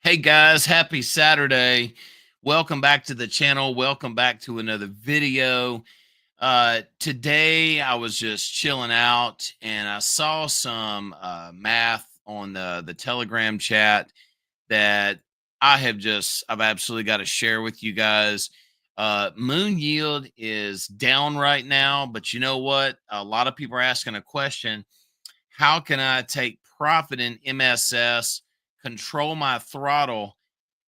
Hey guys, happy Saturday. Welcome back to the channel. Welcome back to another video. Today I was just chilling out and I saw some math on the Telegram chat that I've absolutely got to share with you guys. Moon yield is down right now, but you know what? A lot of people are asking a question. How can I take profit in MSS, control my throttle,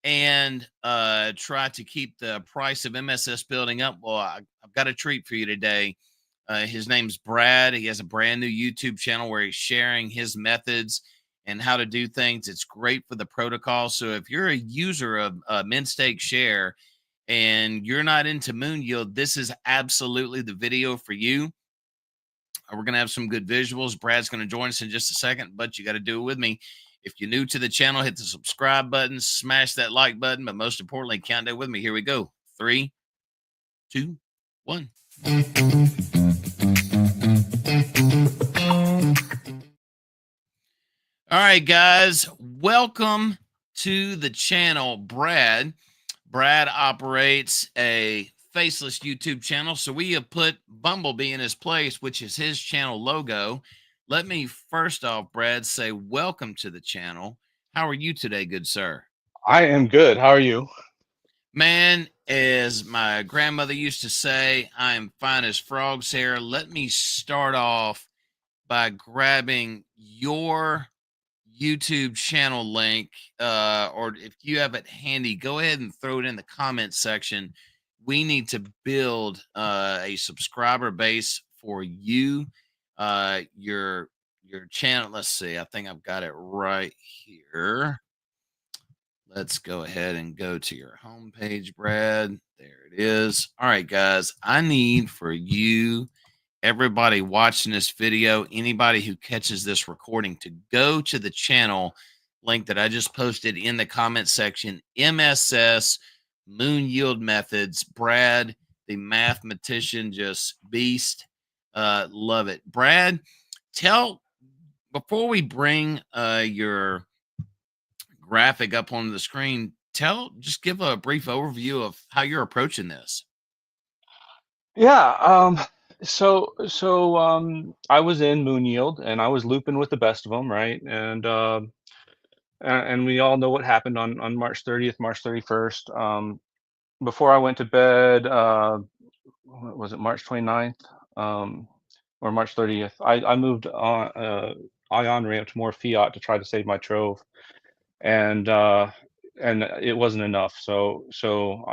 and try to keep the price of MSS building up? Well, I've got a treat for you today. His name's Brad. He has a brand new YouTube channel where he's sharing his methods and how to do things. It's great for the protocol. So if you're a user of Mint Stake Share and you're not into Moon Yield, this is absolutely the video for you. We're going to have some good visuals. Brad's going to join us in just a second, but you got to do it with me. If you're new to the channel, hit the subscribe button, smash that like button, but most importantly, count down with me. Here we go. 3, 2, 1. All right, guys, welcome to the channel. Brad operates a faceless YouTube channel, so we have put Bumblebee in his place, which is his channel logo. Let me first off, Brad, say welcome to the channel. How are you today, good sir? I am good. How are you? Man, as my grandmother used to say, I am fine as frog's hair. Let me start off by grabbing your YouTube channel link, or if you have it handy, go ahead and throw it in the comment section. We need to build a subscriber base for you. Your channel. Let's see. I think I've got it right here. Let's go ahead and go to your homepage, Brad. There it is. All right, guys. I need for you, everybody watching this video, anybody who catches this recording, to go to the channel link that I just posted in the comment section. MSS Moon Yield Methods. Brad, the mathematician, just beast. Love it. Brad, tell, before we bring your graphic up on the screen, just give a brief overview of how you're approaching this. Yeah. I was in Moon Yield and I was looping with the best of them, right? And we all know what happened on March 30th, March 31st. Before I went to bed, what was it, March 29th, or March 30th? I moved on ion ramp to more fiat to try to save my trove, and it wasn't enough. So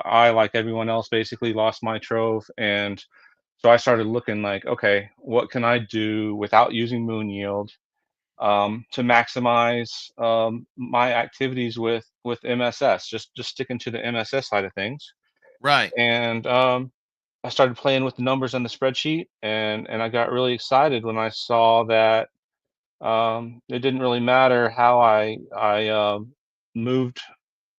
I, like everyone else, basically lost my trove, and so I started looking like, okay, what can I do without using Moon Yield, to maximize my activities with MSS, just sticking to the MSS side of things. Right. And I started playing with the numbers on the spreadsheet, and I got really excited when I saw that it didn't really matter how I moved.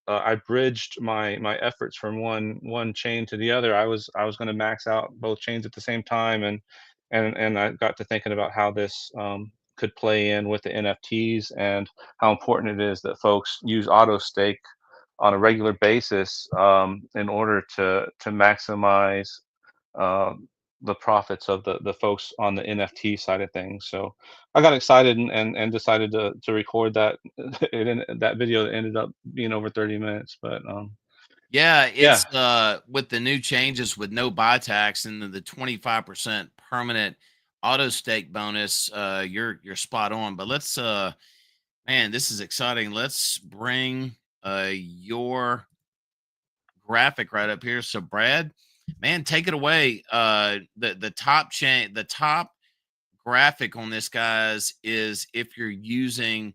I bridged my efforts from one chain to the other. I was going to max out both chains at the same time, and I got to thinking about how this could play in with the NFTs, and how important it is that folks use auto stake on a regular basis, in order to maximize the profits of the folks on the NFT side of things. So I got excited and decided to record that. That video ended up being over 30 minutes, but Yeah, yeah. it's with the new changes with no buy tax and the 25% permanent auto stake bonus, you're spot on. But let's man, this is exciting. Let's bring your graphic right up here. So Brad, man, take it away. The top chain, the top graphic on this, guys, is if you're using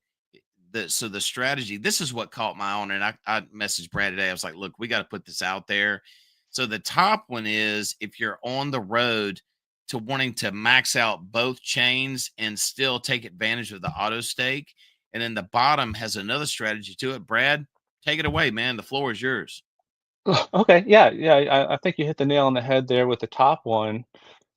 the strategy. This is what caught my eye, and I messaged Brad today. I was like, look, we got to put this out there. So the top one is if you're on the road to wanting to max out both chains and still take advantage of the auto stake. And then the bottom has another strategy to it. Brad, take it away, man. The floor is yours. Okay, yeah, yeah. I think you hit the nail on the head there with the top one.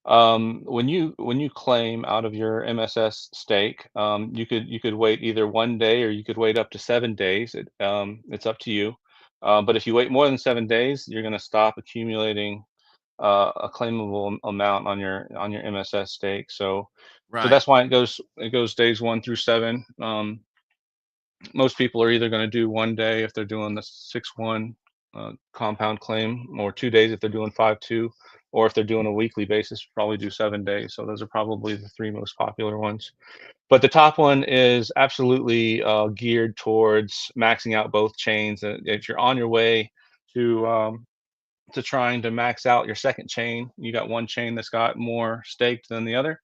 When you claim out of your MSS stake, you could wait either 1 day or you could wait up to 7 days. It's up to you. But if you wait more than 7 days, you're going to stop accumulating a claimable amount on your MSS stake. So Right. that's why it goes days 1 through 7. Most people are either going to do 1 day if they're doing the 6-1 compound claim, or 2 days if they're doing 5-2, or if they're doing a weekly basis, probably do 7 days. So those are probably the three most popular ones. But the top one is absolutely geared towards maxing out both chains. If you're on your way to trying to max out your second chain, you got one chain that's got more staked than the other,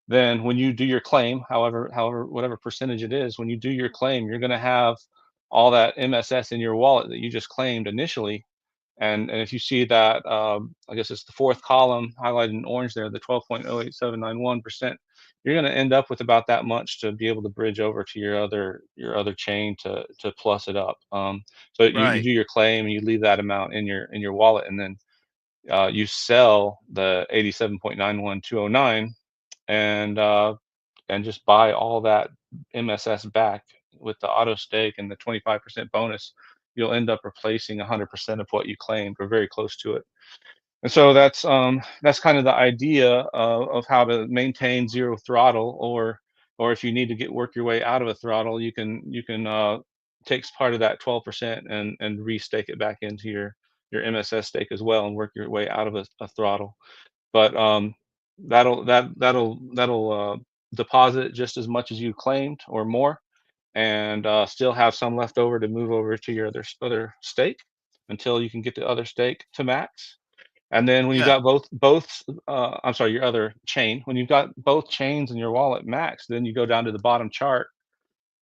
then when you do your claim, however whatever percentage it is, when you do your claim, you're going to have all that MSS in your wallet that you just claimed initially. And if you see that, I guess it's the fourth column highlighted in orange there, the 12.087991%, you're going to end up with about that much to be able to bridge over to your other chain to plus it up. So you Right. do your claim and you leave that amount in your wallet, and then you sell the 87.91209, and just buy all that MSS back with the auto stake and the 25% bonus. You'll end up replacing 100% of what you claimed, or very close to it. And so that's kind of the idea of how to maintain zero throttle, or if you need to get work your way out of a throttle, you can take part of that 12% and restake it back into your MSS stake as well, and work your way out of a throttle. But that'll deposit just as much as you claimed or more, and still have some left over to move over to your other stake until you can get the other stake to max. And then when you Yeah. got both I'm sorry, your other chain, when you've got both chains in your wallet max, then you go down to the bottom chart,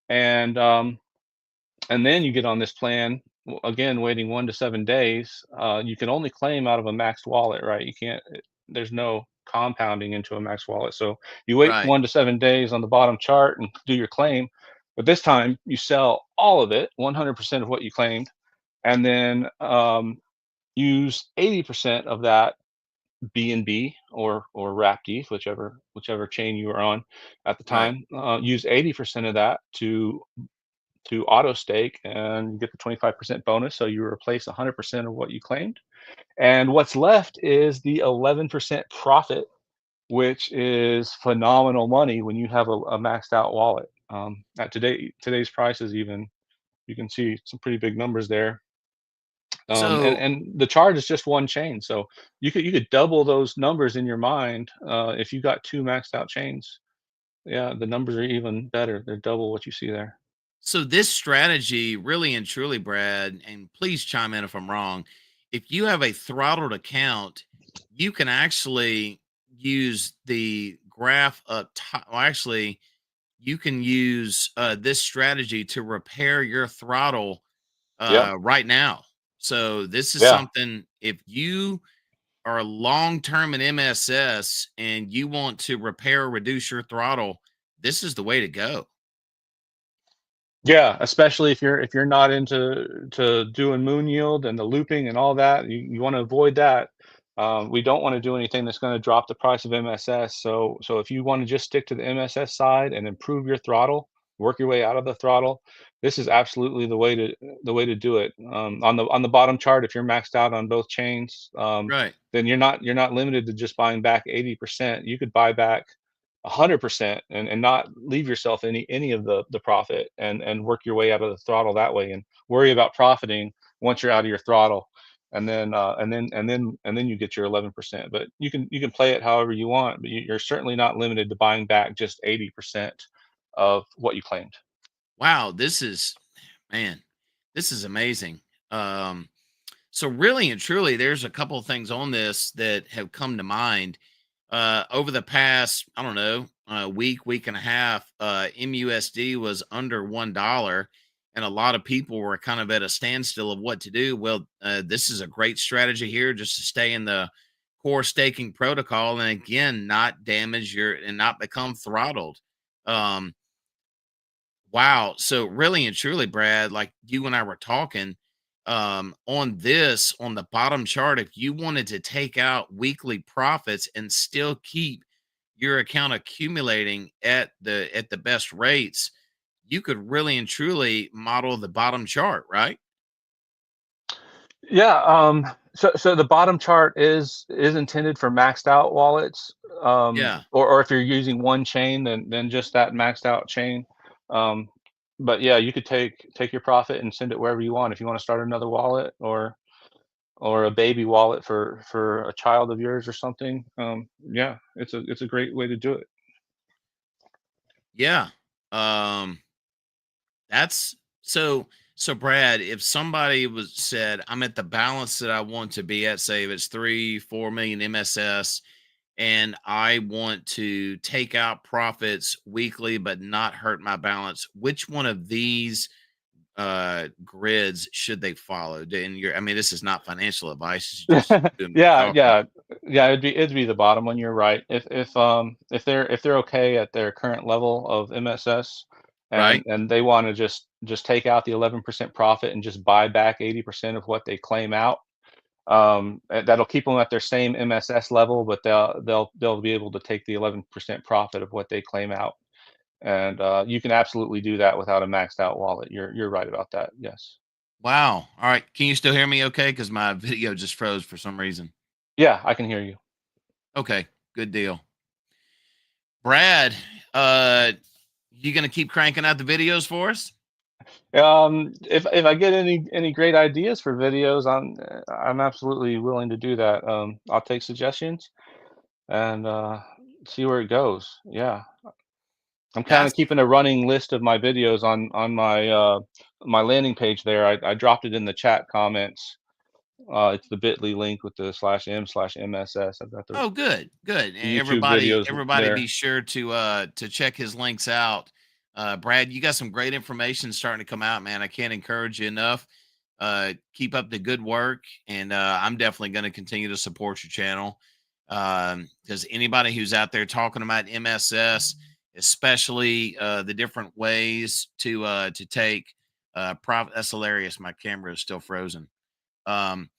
and and then you get on this plan, again, waiting 1 to 7 days. You can only claim out of a maxed wallet, right? You can't, there's no compounding into a max wallet. So you wait Right. 1 to 7 days on the bottom chart and do your claim. But this time you sell all of it, 100% of what you claimed, and then use 80% of that BNB or WrapD, whichever chain you were on at the Right. time. Use 80% of that to auto stake, and you get the 25% bonus. So you replace 100% of what you claimed. And what's left is the 11% profit, which is phenomenal money when you have a maxed out wallet. At today's prices, even, you can see some pretty big numbers there. And So and the charge is just one chain, so you could double those numbers in your mind if you got two maxed out chains. Yeah, the numbers are even better. They're double what you see there. So this strategy, really and truly, Brad, and please chime in if I'm wrong. If you have a throttled account, you can actually use the graph up top. Well, actually, you can use this strategy to repair your throttle Yeah, right now. So this is yeah. something. If you are long term in MSS and you want to repair or reduce your throttle, this is the way to go. Yeah, especially if you're not into doing moon yield and the looping and all that, you want to avoid that. We don't want to do anything that's going to drop the price of MSS. So if you want to just stick to the MSS side and improve your throttle, work your way out of the throttle, this is absolutely the way to do it. On the bottom chart, if you're maxed out on both chains, Right. then you're not limited to just buying back 80%. You could buy back 100% and not leave yourself any of the profit, and work your way out of the throttle that way, and worry about profiting once you're out of your throttle, and then you get your 11%. But you can play it however you want, but you're certainly not limited to buying back just 80% of what you claimed. Wow, this is man, this is amazing. Um, so really and truly, there's a couple of things on this that have come to mind over the past, I don't know, week and a half. MUSD was under $1, and a lot of people were kind of at a standstill of what to do. Well, this is a great strategy here, just to stay in the core staking protocol, and again, not damage your and not become throttled. Um, Wow. So really and truly, Brad, like you and I were talking, On this, on the bottom chart, if you wanted to take out weekly profits and still keep your account accumulating at the best rates, you could really and truly model the bottom chart, right? Yeah. So the bottom chart is intended for maxed out wallets. Yeah. Or if you're using one chain, then just that maxed out chain. Um, but yeah, you could take your profit and send it wherever you want. If you want to start another wallet, or a baby wallet for a child of yours or something. Yeah, it's a great way to do it. Yeah. Um, that's so Brad, if somebody was said, I'm at the balance that I want to be at, say if it's 3, 4 million MSS, and I want to take out profits weekly but not hurt my balance, which one of these grids should they follow? And I mean, this is not financial advice, it's just doing Yeah, talking, yeah, yeah. It'd be the bottom one. You're right. If they're okay at their current level of MSS, and right? they want to just take out the 11% profit and just buy back 80% of what they claim out. That'll keep them at their same MSS level, but they'll be able to take the 11% profit of what they claim out. And you can absolutely do that without a maxed out wallet. You're right about that. Yes. Wow. All right. Can you still hear me okay? Because my video just froze for some reason. Yeah, I can hear you. Okay. Good deal. Brad, uh, you gonna keep cranking out the videos for us? If I get any great ideas for videos, I'm absolutely willing to do that. I'll take suggestions and see where it goes. Yeah, I'm kind of That's keeping a running list of my videos on my landing page there. I dropped it in the chat comments. It's the bit.ly link with the /m/mss. I've got oh, good, good. And the YouTube videos everybody be there. sure to check his links out. Brad, you got some great information starting to come out, man. I can't encourage you enough. Keep up the good work, and I'm definitely going to continue to support your channel. Because anybody who's out there talking about MSS, especially the different ways to take profit. That's hilarious. My camera is still frozen. Um,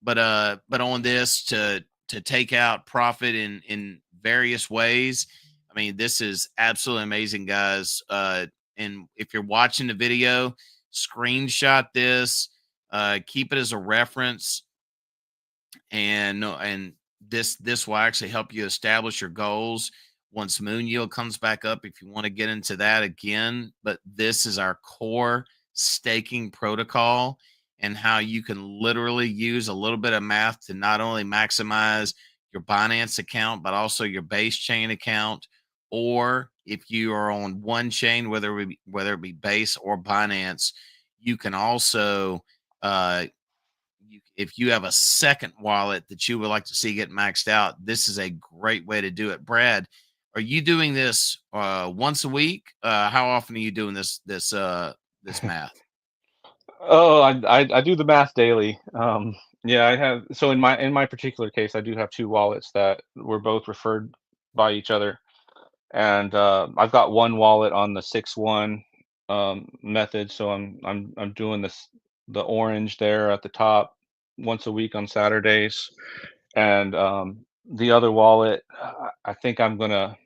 but on this to take out profit in various ways. I mean, this is absolutely amazing, guys. And if you're watching the video, screenshot this, keep it as a reference, and no, and this will actually help you establish your goals once moon yield comes back up, if you want to get into that again. But this is our core staking protocol, and how you can literally use a little bit of math to not only maximize your Binance account but also your base chain account. Or if you are on one chain, whether it be base or Binance, you can also if you have a second wallet that you would like to see get maxed out, this is a great way to do it. Brad, are you doing this once a week? How often are you doing this math? Oh, I do the math daily. Yeah, I have. So in my particular case, I do have two wallets that were both referred by each other, and I've got one wallet on the 6-1 method. So I'm doing the orange there at the top once a week on Saturdays, and the other wallet, I think I'm gonna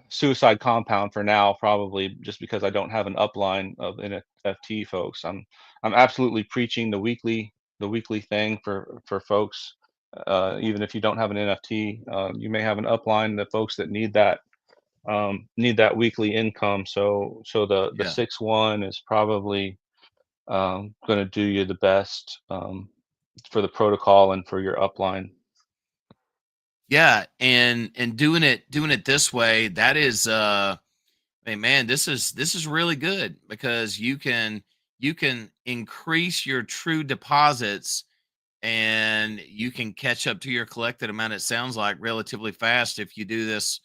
suicide compound for now, probably just because I don't have an upline of NFT folks. I'm absolutely preaching the weekly thing for folks. Even if you don't have an NFT, you may have an upline. The folks that need that weekly income. So the Yeah. 6-1 is probably going to do you the best for the protocol and for your upline. Yeah, and doing it this way, that is hey man, this is really good, because you can increase your true deposits, and you can catch up to your collected amount, it sounds like, relatively fast if you do this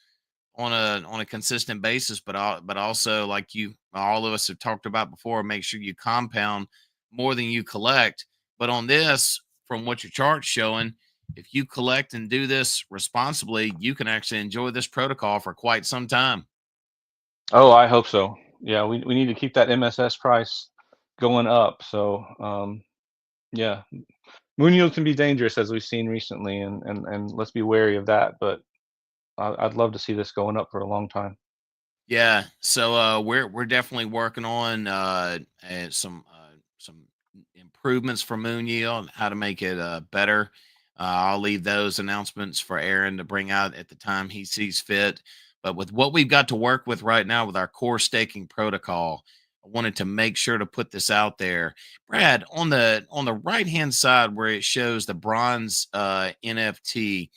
on a consistent basis. But also, like you all of us have talked about before, make sure you compound more than you collect. But on this, from what your chart's showing, if you collect and do this responsibly, you can actually enjoy this protocol for quite some time. Oh, I hope so. Yeah, we need to keep that MSS price going up. So yeah, moon yields can be dangerous as we've seen recently, and let's be wary of that. But I'd love to see this going up for a long time. Yeah, so we're definitely working on some improvements for Moon Yield, how to make it better. I'll leave those announcements for Aaron to bring out at the time he sees fit. But with what we've got to work with right now with our core staking protocol, I wanted to make sure to put this out there. Brad, on the right hand side where it shows the bronze NFT,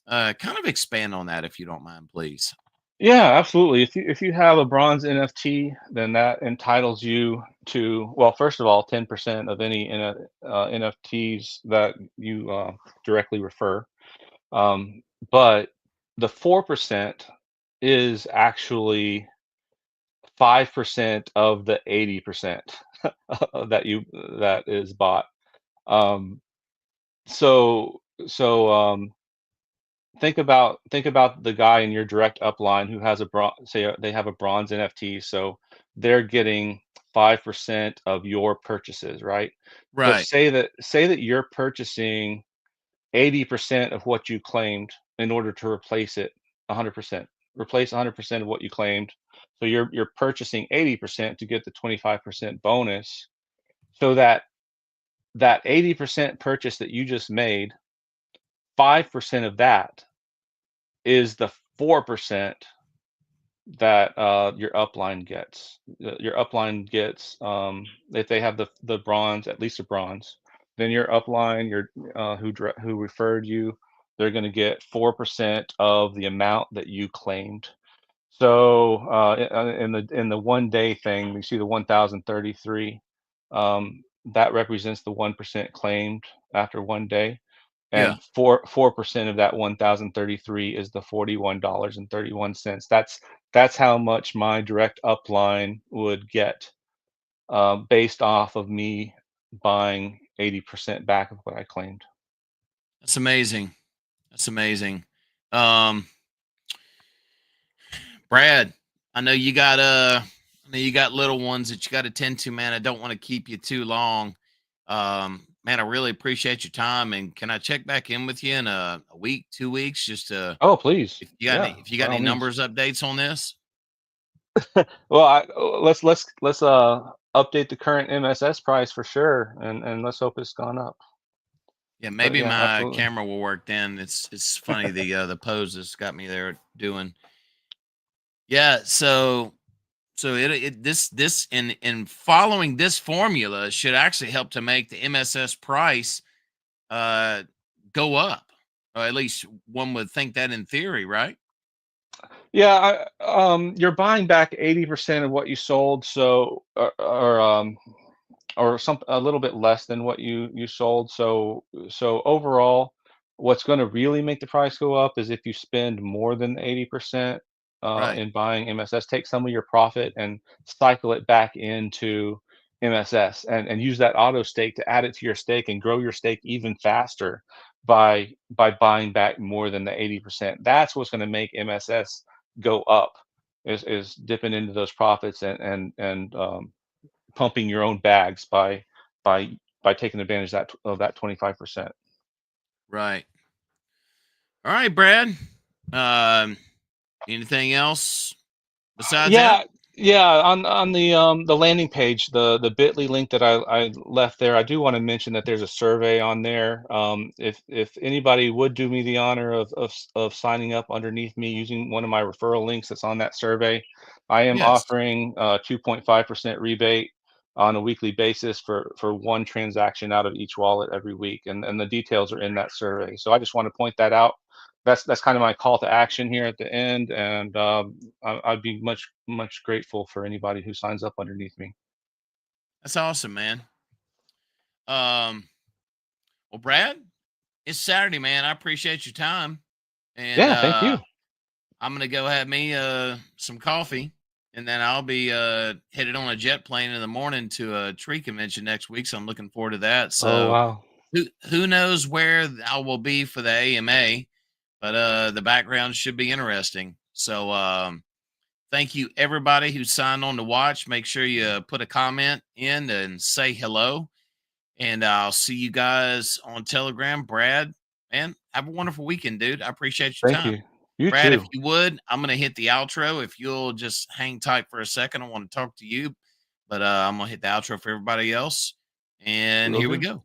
kind of expand on that if you don't mind, please. Yeah, absolutely. If you have a bronze NFT, then that entitles you to, well, first of all, 10% of any NFTs that you directly refer. But the 4% is actually 5% of the 80% that is bought. Um, so think about the guy in your direct upline who has a they have a bronze NFT, so they're getting 5% of your purchases, right? But Right. say that you're purchasing 80% of what you claimed in order to replace it 100%. Replace 100% of what you claimed. So you're purchasing 80% to get the 25% bonus. So that 80% purchase that you just made, 5% of that is the 4% that your upline gets. Your upline gets, if they have the bronze, at least a bronze, then your upline, your who referred you, they're going to get 4% of the amount that you claimed. So in the 1 day thing, you see the 1,033. That represents the 1% claimed after 1 day, Yeah. and 4% of that 1,033 is the $41.31. That's how much my direct upline would get, based off of me buying 80% back of what I claimed. That's amazing. That's amazing. Um, Brad, I know you got little ones that you got to tend to, man. I don't want to keep you too long. Man, I really appreciate your time. And can I check back in with you in a week, 2 weeks, just to Oh, please, yeah, if you got by any all means. numbers updates on this? Well, let's update the current MSS price for sure, and let's hope it's gone up. Yeah, But maybe yeah, my absolutely. camera will work then. It's funny the pose has got me there doing. Yeah, so it this in following this formula should actually help to make the MSS price uh go up. Or at least one would think that in theory, right? Yeah, you're buying back 80% of what you sold, so or some a little bit less than what you sold. So overall, what's going to really make the price go up is if you spend more than 80% Right. in buying MSS. Take some of your profit and cycle it back into MSS, and use that auto stake to add it to your stake and grow your stake even faster by buying back more than the 80%. That's what's going to make MSS go up, is dipping into those profits and pumping your own bags by by taking advantage of that 25%. Right. All right, Brad. Um anything else besides that? Yeah, yeah. On the landing page, the Bitly link that I left there, I do want to mention that there's a survey on there. If anybody would do me the honor of signing up underneath me using one of my referral links that's on that survey, I am Yes. offering 2.5% rebate on a weekly basis for one transaction out of each wallet every week, and the details are in that survey. So I just want to point that out. That's kind of my call to action here at the end, and I'd be much grateful for anybody who signs up underneath me. That's awesome, man. Um well, Brad, it's Saturday, man. I appreciate your time. And Yeah, thank you. I'm gonna go have me some coffee, and then I'll be headed on a jet plane in the morning to a tree convention next week. So I'm looking forward to that. Oh So wow. who knows where I will be for the AMA, but the background should be interesting. So Thank you, everybody who signed on to watch. Make sure you put a comment in and say hello. And I'll see you guys on Telegram. Brad, man, have a wonderful weekend, dude. I appreciate your Thank time. you. You Brad, if too. you would, I'm going to hit the outro. If you'll just hang tight for a second, I want to talk to you, but I'm going to hit the outro for everybody else. And Will here we do. go.